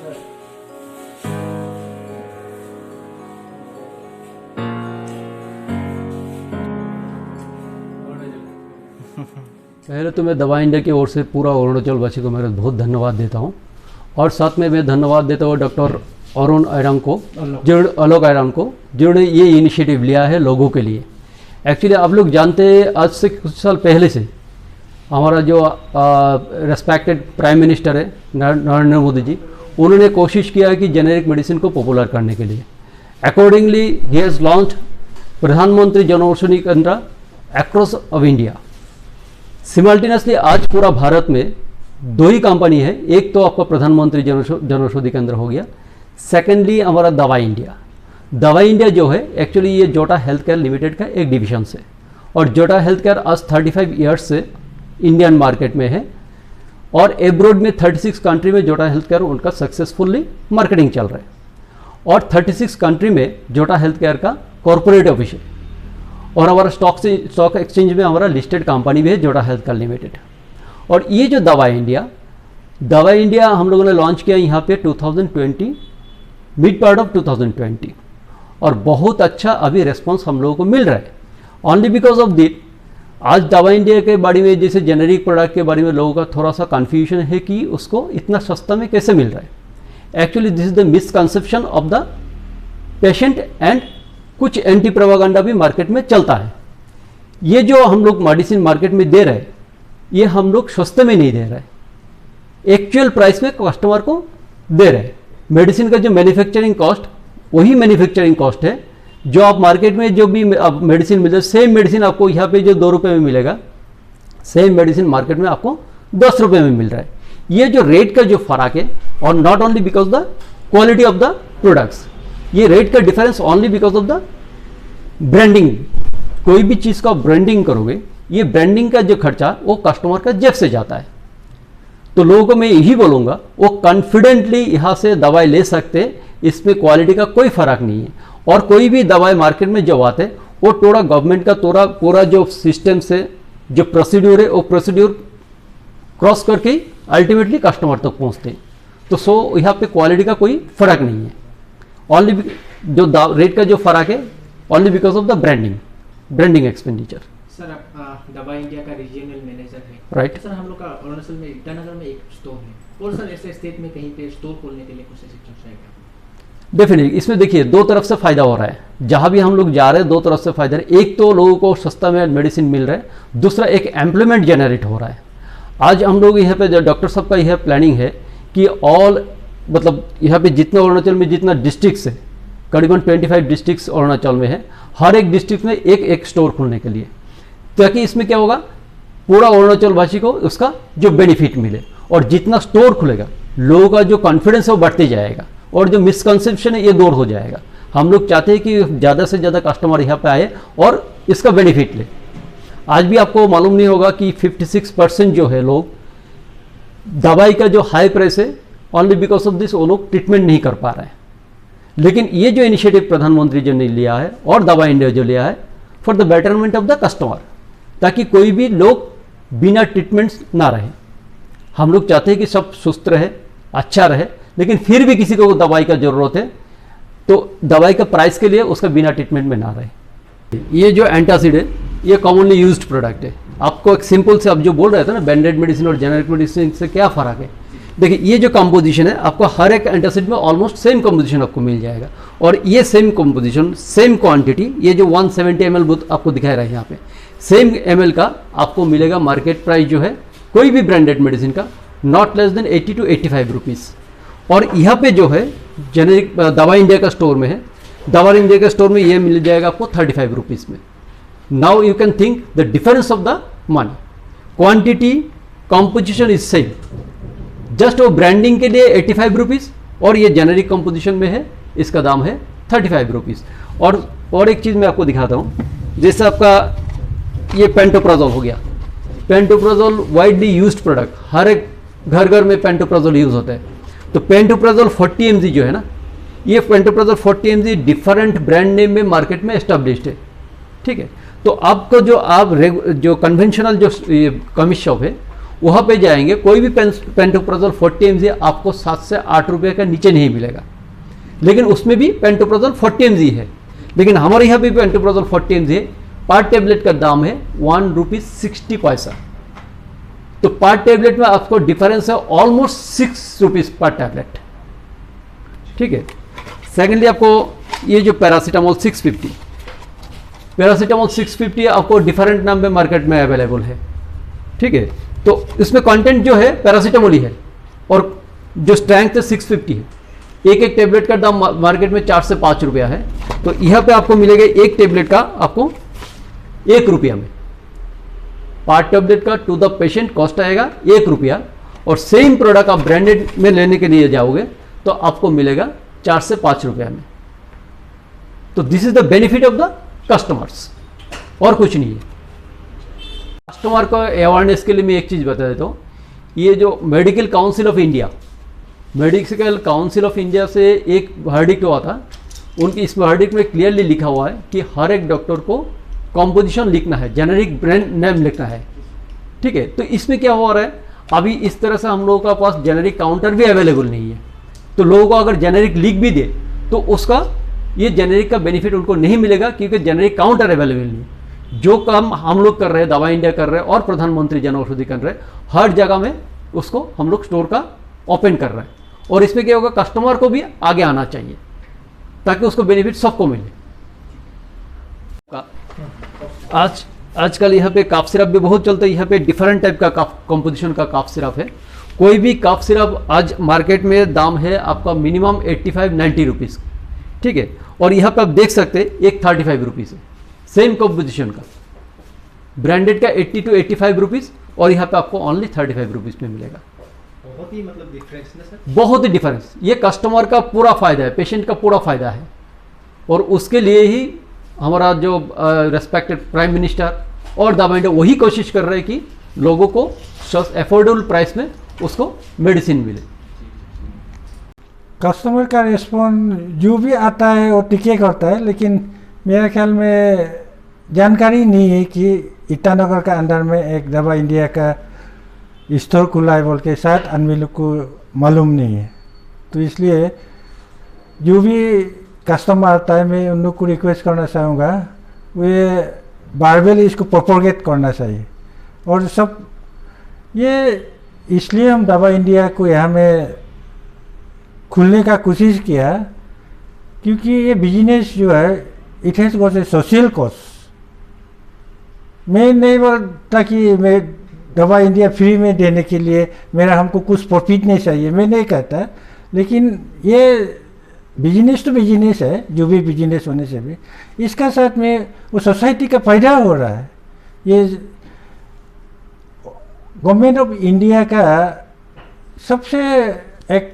पहले तो मैं दवा इंडिया की ओर से पूरा अरुणाचल वासी को मेरा बहुत धन्यवाद देता हूँ, और साथ में मैं धन्यवाद देता हूँ डॉक्टर अरुण आयरांग को, आलोक आयरांग को, जिन्होंने ये इनिशिएटिव लिया है लोगों के लिए। एक्चुअली आप लोग जानते हैं, आज से कुछ साल पहले से हमारा जो रेस्पेक्टेड प्राइम मिनिस्टर है नरेंद्र मोदी जी, उन्होंने कोशिश किया है कि जेनेरिक मेडिसिन को पॉपुलर करने के लिए। अकॉर्डिंगली ही हैज़ लॉन्च्ड प्रधानमंत्री जन औषधि केंद्र अक्रॉस ऑफ इंडिया। सिमल्टेनियसली आज पूरा भारत में दो ही कंपनी है, एक तो आपका प्रधानमंत्री जन औषधि केंद्र हो गया, सेकेंडली हमारा दवा इंडिया। दवा इंडिया जो है एक्चुअली ये जोटा हेल्थ केयर लिमिटेड का एक डिवीजन है, और जोटा हेल्थ केयर आज 35 ईयर्स से इंडियन मार्केट में है, और एब्रोड में 36 कंट्री में जोटा हेल्थ केयर उनका सक्सेसफुली मार्केटिंग चल रहा है, और 36 कंट्री में जोटा हेल्थ केयर का कॉर्पोरेट ऑफिस है, और हमारा स्टॉक एक्सचेंज में हमारा लिस्टेड कंपनी भी है जोटा हेल्थ केयर लिमिटेड। और ये जो दवा इंडिया हम लोगों ने लॉन्च किया यहाँ पे 2020 मिड पार्ट ऑफ 2020, और बहुत अच्छा अभी रेस्पॉन्स हम लोगों को मिल रहा है। ओनली बिकॉज ऑफ दिट आज दवा इंडिया के बारे में, जैसे जेनेरिक प्रोडक्ट के बारे में लोगों का थोड़ा सा कन्फ्यूजन है कि उसको इतना सस्ता में कैसे मिल रहा है। Actually this is the misconception of the patient, and कुछ एंटी प्रोपागेंडा भी मार्केट में चलता है। ये जो हम लोग मेडिसिन मार्केट में दे रहे हैं, ये हम लोग सस्ते में नहीं दे रहे हैं, एक्चुअल प्राइस में कस्टमर को दे रहे हैं। मेडिसिन का जो मैन्युफैक्चरिंग कॉस्ट वही मैन्युफैक्चरिंग कॉस्ट है जो आप मार्केट में जो भी मेडिसिन मिले, सेम मेडिसिन आपको यहाँ पे जो 2 रुपये में मिलेगा, सेम मेडिसिन मार्केट में आपको 10 रुपये में मिल रहा है। ये जो रेट का जो फर्क है, और not only because the quality of the products, ये रेट का difference only because of the branding. कोई भी चीज़ का ब्रांडिंग करोगे, ये ब्रांडिंग का जो खर्चा वो कस्टमर का जेब से जाता है। तो लोगों को मैं यही बोलूँगा, वो कॉन्फिडेंटली यहाँ से दवाई ले सकते हैं, इसमें क्वालिटी का कोई फर्क नहीं है। और कोई भी दवाई मार्केट में जो आते वो थोड़ा गवर्नमेंट का पूरा जो सिस्टम से जो प्रोसीड्यूर है, वो प्रोसीड्यूर क्रॉस करके अल्टीमेटली कस्टमर तक पहुँचते हैं। तो सो यहाँ पे क्वालिटी का कोई फर्क नहीं है, ओनली जो रेट का जो फर्क है only because of the branding expenditure. Sir आप दवा इंडिया का रीजनल मैनेजर है, राइट? सर हम लोग का अरुणाचल में ईटानगर में एक स्टोर है, और सर ऐसे स्टेट में कहीं पे स्टोर खोलने के लिए कुछ ऐसी चर्चा है क्या? डेफिनेटली इसमें देखिए दो तरफ से फायदा हो रहा है, जहाँ भी हम लोग जा रहे हैं दो तरफ से फायदा है। एक तो लोगों को सस्ता में मेडिसिन मिल रहा है, दूसरा एक एम्प्लॉयमेंट जनरेट हो रहा है। आज हम लोग यहाँ पे डॉक्टर साहब का यह प्लानिंग है कि मतलब यहाँ पे जितना अरुणाचल में जितना डिस्ट्रिक्ट्स है, करीबन 25 डिस्ट्रिक्ट्स अरुणाचल में है, हर एक डिस्ट्रिक्ट में एक स्टोर खोलने के लिए, ताकि इसमें क्या होगा, पूरा अरुणाचल वासी को उसका जो बेनिफिट मिले। और जितना स्टोर खुलेगा लोगों का जो कॉन्फिडेंस है वो बढ़ते जाएगा, और जो मिसकंसेप्शन है ये दूर हो जाएगा। हम लोग चाहते हैं कि ज़्यादा से ज़्यादा कस्टमर यहाँ पे आए और इसका बेनिफिट ले। आज भी आपको मालूम नहीं होगा कि 56% जो है लोग दवाई का जो हाई प्राइस है, ओनली बिकॉज ऑफ दिस वो लोग ट्रीटमेंट नहीं कर पा रहे हैं। लेकिन ये जो इनिशिएटिव प्रधानमंत्री जी ने लिया है और दवा इंडिया जो लिया है for the betterment of the customer, ताकि कोई भी लोग बिना ट्रीटमेंट्स ना रहे। हम लोग चाहते हैं कि सब सुस्त रहे, अच्छा रहे, लेकिन फिर भी किसी को दवाई का ज़रूरत है तो दवाई का प्राइस के लिए उसका बिना ट्रीटमेंट में ना रहे। ये जो एंटासिड है ये कॉमनली यूज्ड प्रोडक्ट है। आपको एक सिंपल से अब जो बोल रहे थे ना ब्रांडेड मेडिसिन और जेनेरिक मेडिसिन से क्या फ़र्क है, देखिए ये जो कंपोजिशन है आपको हर एक एंटासिड में ऑलमोस्ट सेम कंपोजिशन आपको मिल जाएगा, और ये सेम कंपोजिशन सेम क्वांटिटी, ये जो 170 ml आपको दिखाई रहा है यहाँ पे, सेम ml का आपको मिलेगा मार्केट प्राइस जो है कोई भी ब्रांडेड मेडिसिन का not less than 80 to 85 rupees. और यहाँ पे जो है जेनेरिक दवा इंडिया का स्टोर में है, दवा इंडिया के स्टोर में ये मिल जाएगा आपको 35 रुपीज़ में। Now you can think the difference of the money, quantity composition is same, just वो ब्रांडिंग के लिए 85 रुपीज़ और ये जेनेरिक कंपोजिशन में है, इसका दाम है 35 रुपीज़। और एक चीज़ मैं आपको दिखाता हूँ, जैसे आपका ये पेंटोप्राजोल हो गया। पेंटोप्राजोल वाइडली यूज्ड प्रोडक्ट, हर एक घर में पेंटोप्राजोल यूज़ होता है। तो पेंटोप्राजोल 40 mg जो है ना, ये pantoprazole 40 mg different brand name में मार्केट में एस्टेब्लिश्ड है, ठीक है। तो आपको जो कन्वेंशनल जो कमिस्ट शॉप है वहाँ पे जाएंगे, कोई भी पेंटोप्राजोल 40 mg आपको 7 से 8 रुपये का नीचे नहीं मिलेगा, लेकिन उसमें भी पेंटोप्राजोल 40 mg है। लेकिन हमारे यहाँ भी पेंटोप्राजोल 40 mg है, पर टेबलेट का दाम है 1.60 रुपये। तो पर टेबलेट में आपको डिफरेंस है ऑलमोस्ट 6 रुपीज़ पर टेबलेट, ठीक है। सेकेंडली आपको ये जो पैरासीटामोल 650 आपको डिफरेंट नाम में मार्केट में अवेलेबल है, ठीक है। तो इसमें कंटेंट जो है पैरासीटामोल ही है और जो स्ट्रेंथ है 650 है। एक एक टेबलेट का दाम मार्केट में 4 से 5 रुपया है, तो यहाँ पे आपको मिलेगा एक टेबलेट का आपको 1 रुपया में। पर टेबलेट का टू द पेशेंट कॉस्ट आएगा 1 रुपया, और सेम प्रोडक्ट आप ब्रांडेड में लेने के लिए जाओगे तो आपको मिलेगा 4 से 5 रुपया में। तो this is the benefit of the customers, और कुछ नहीं है। कस्टमर को अवेयरनेस के लिए मैं एक चीज़ बता देता हूँ, ये जो मेडिकल काउंसिल ऑफ इंडिया से एक वर्डिक्ट हुआ था, उनकी इस वर्डिक्ट में क्लियरली लिखा हुआ है कि हर एक डॉक्टर को कॉम्पोजिशन लिखना है, जेनेरिक ब्रांड नेम लिखना है, ठीक है। तो इसमें क्या हो रहा है, अभी इस तरह से हम लोगों का पास जेनेरिक काउंटर भी अवेलेबल नहीं है, तो लोगों को अगर जेनेरिक लिख भी दे तो उसका ये जेनेरिक का बेनिफिट उनको नहीं मिलेगा, क्योंकि जेनेरिक काउंटर अवेलेबल नहीं है। जो काम हम लोग कर रहे हैं, दवा इंडिया कर रहे हैं और प्रधानमंत्री जन औषधि कर रहे हैं, हर जगह में उसको हम लोग स्टोर का ओपन कर रहे हैं। और इसमें क्या होगा, कस्टमर को भी आगे आना चाहिए ताकि उसको बेनिफिट सबको मिले। आजकल यहाँ पे काफ सिरप भी बहुत चलता है, यहाँ पे डिफरेंट टाइप का कंपोजिशन का काफ सिरप है। कोई भी काफ सिरप आज मार्केट में दाम है आपका मिनिमम 85-90 रुपीज़, ठीक है। और यहाँ पे आप देख सकते हैं एक 35 रुपीज़ है, सेम कंपोजिशन का। ब्रांडेड का 80 to 85 रुपीज़, और यहाँ पे आपको ओनली 35 रुपीज़ में मिलेगा। बहुत ही मतलब डिफरेंस ना सर, बहुत ही डिफरेंस। ये कस्टमर का पूरा फायदा है, पेशेंट का पूरा फायदा है, और उसके लिए ही हमारा जो रेस्पेक्टेड प्राइम मिनिस्टर और दवा इंडिया वही कोशिश कर रहे हैं कि लोगों को अफोर्डेबल प्राइस में उसको मेडिसिन मिले। कस्टमर का रिस्पॉन्स जो भी आता है वो टिके करता है, लेकिन मेरे ख्याल में जानकारी नहीं है कि ईटानगर का अंदर में एक दवा इंडिया का स्टोर खुला है बोल के, शायद आदमी लोग को मालूम नहीं है। तो इसलिए जो भी कस्टमर आता है, मैं उन लोग को रिक्वेस्ट करना चाहूँगा, वे बारबेल इसको प्रोपोगेट करना चाहिए। और सब ये इसलिए हम दवा इंडिया को यहाँ में खुलने का कोशिश किया, क्योंकि ये बिजनेस जो है it has got a social cost. मैं नहीं बोलता कि मैं दवा इंडिया फ्री में देने के लिए मेरा हमको कुछ प्रॉफिट नहीं चाहिए, मैं नहीं कहता, लेकिन ये बिजनेस तो बिजनेस है, जो भी बिजनेस होने से भी इसका साथ में वो सोसाइटी का फायदा हो रहा है। ये गवर्नमेंट ऑफ इंडिया का सबसे एक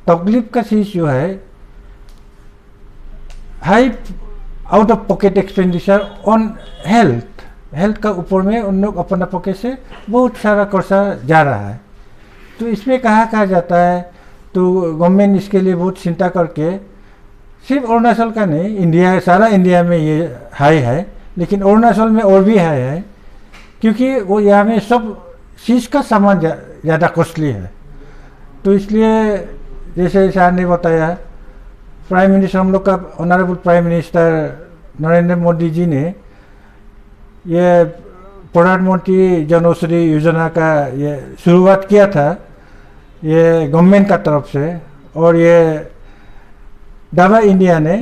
तकलीफ का चीज़ जो है, high out of pocket expenditure on health का ऊपर में उन लोग अपना पॉकेट से बहुत सारा खर्चा जा रहा है। तो इसमें कहा जाता है, तो गवर्नमेंट इसके लिए बहुत चिंता करके, सिर्फ अरुणाचल का नहीं, इंडिया सारा इंडिया में ये हाई है, लेकिन अरुणाचल में और भी हाई है, क्योंकि वो यहाँ में सब चीज़ का सामान ज़्यादा कॉस्टली है। तो इसलिए जैसे सर ने बताया, प्राइम मिनिस्टर, हम लोग का honourable prime minister Narendra Modi ji ने ये प्रधानमंत्री जन औषधि योजना का ये शुरुआत किया था, ये गवर्नमेंट का तरफ से, और ये दवा इंडिया ने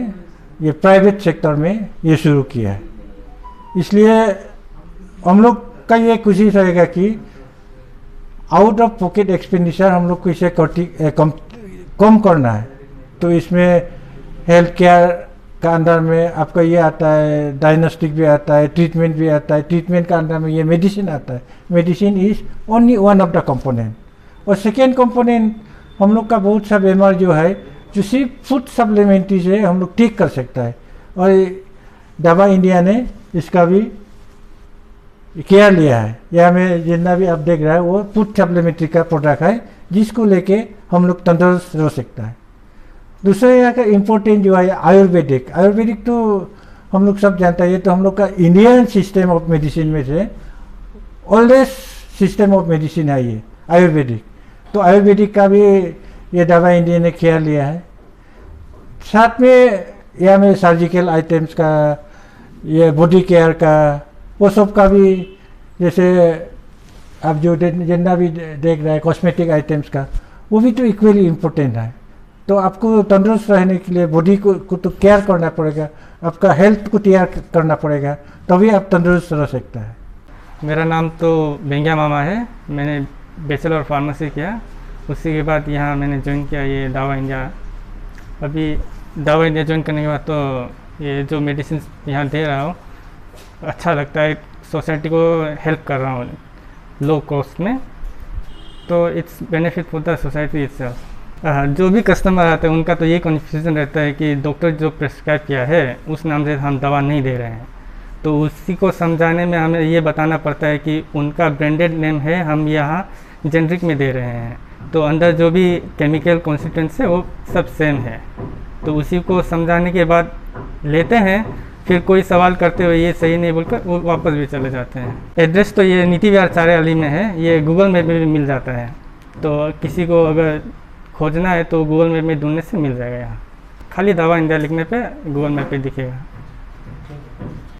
ये प्राइवेट सेक्टर में ये शुरू किया है। इसलिए हम लोग का ये कोशिश रहेगा कि आउट ऑफ पॉकेट एक्सपेंडिचर हम लोग को इसे कम करना है। तो इसमें हेल्थ केयर का अंदर में आपका ये आता है, डायग्नोस्टिक भी आता है, ट्रीटमेंट भी आता है, ट्रीटमेंट का अंदर में ये मेडिसिन आता है। Medicine is only one of the component. और सेकेंड कंपोनेंट, हम लोग का बहुत सा बीमार जो है, जो सिर्फ फूड सप्लीमेंट्री से हम लोग ठीक कर सकता है, और दवा इंडिया ने इसका भी केयर लिया है। यहाँ में जितना भी आप देख रहा है वो फूड सप्लीमेंट्री का प्रोडक्ट है, जिसको लेके हम लोग तंदुरुस्त रह सकता है। दूसरा यहाँ का इम्पोर्टेंट जो है आयुर्वेदिक तो हम लोग सब जानता है, ये तो हम लोग का इंडियन सिस्टम ऑफ मेडिसिन में से ऑलवेज सिस्टम ऑफ मेडिसिन है ये आयुर्वेदिक। तो आयुर्वेदिक का भी ये दवा इंडिया ने ख्याल लिया है। साथ में यहाँ में सर्जिकल आइटम्स का, ये बॉडी केयर का, वो सब का भी, जैसे आप जो जितना भी देख रहे हैं कॉस्मेटिक आइटम्स का, वो भी तो इक्वली इम्पोर्टेंट है। तो आपको तंदुरुस्त रहने के लिए बॉडी को तो केयर करना पड़ेगा, आपका हेल्थ को तैयार करना पड़ेगा, तभी आप तंदुरुस्त रह सकता है। मेरा नाम तो बेंगिया मामा है। मैंने बैचलर फार्मेसी किया, उसी के बाद यहाँ मैंने ज्वाइन किया ये दावा इंडिया। अभी दावा इंडिया ज्वाइन करने के बाद तो ये जो मेडिसिन यहाँ दे रहा हूँ अच्छा लगता है, सोसाइटी को हेल्प कर रहा हूँ लो कॉस्ट में, तो it's benefit for the society itself. जो भी कस्टमर आते हैं उनका तो ये कन्फ्यूजन रहता है कि डॉक्टर जो प्रिस्क्राइब किया है उस नाम से हम दवा नहीं दे रहे हैं, तो उसी को समझाने में हमें ये बताना पड़ता है कि उनका ब्रांडेड नेम है, हम यहाँ जेनरिक में दे रहे हैं, तो अंदर जो भी केमिकल कॉन्स्टिट्यूएंट्स है वो सब सेम है। तो उसी को समझाने के बाद लेते हैं, फिर कोई सवाल करते हुए ये सही नहीं बोलकर वो वापस भी चले जाते हैं। एड्रेस तो ये नीति विहार 4 अली में है, ये गूगल मैप में भी मिल जाता है, तो किसी को अगर खोजना है तो गूगल मैप में ढूंढने से मिल जाएगा। यहाँ खाली दावा इंडिया लिखने पे गूगल मैप पे दिखेगा।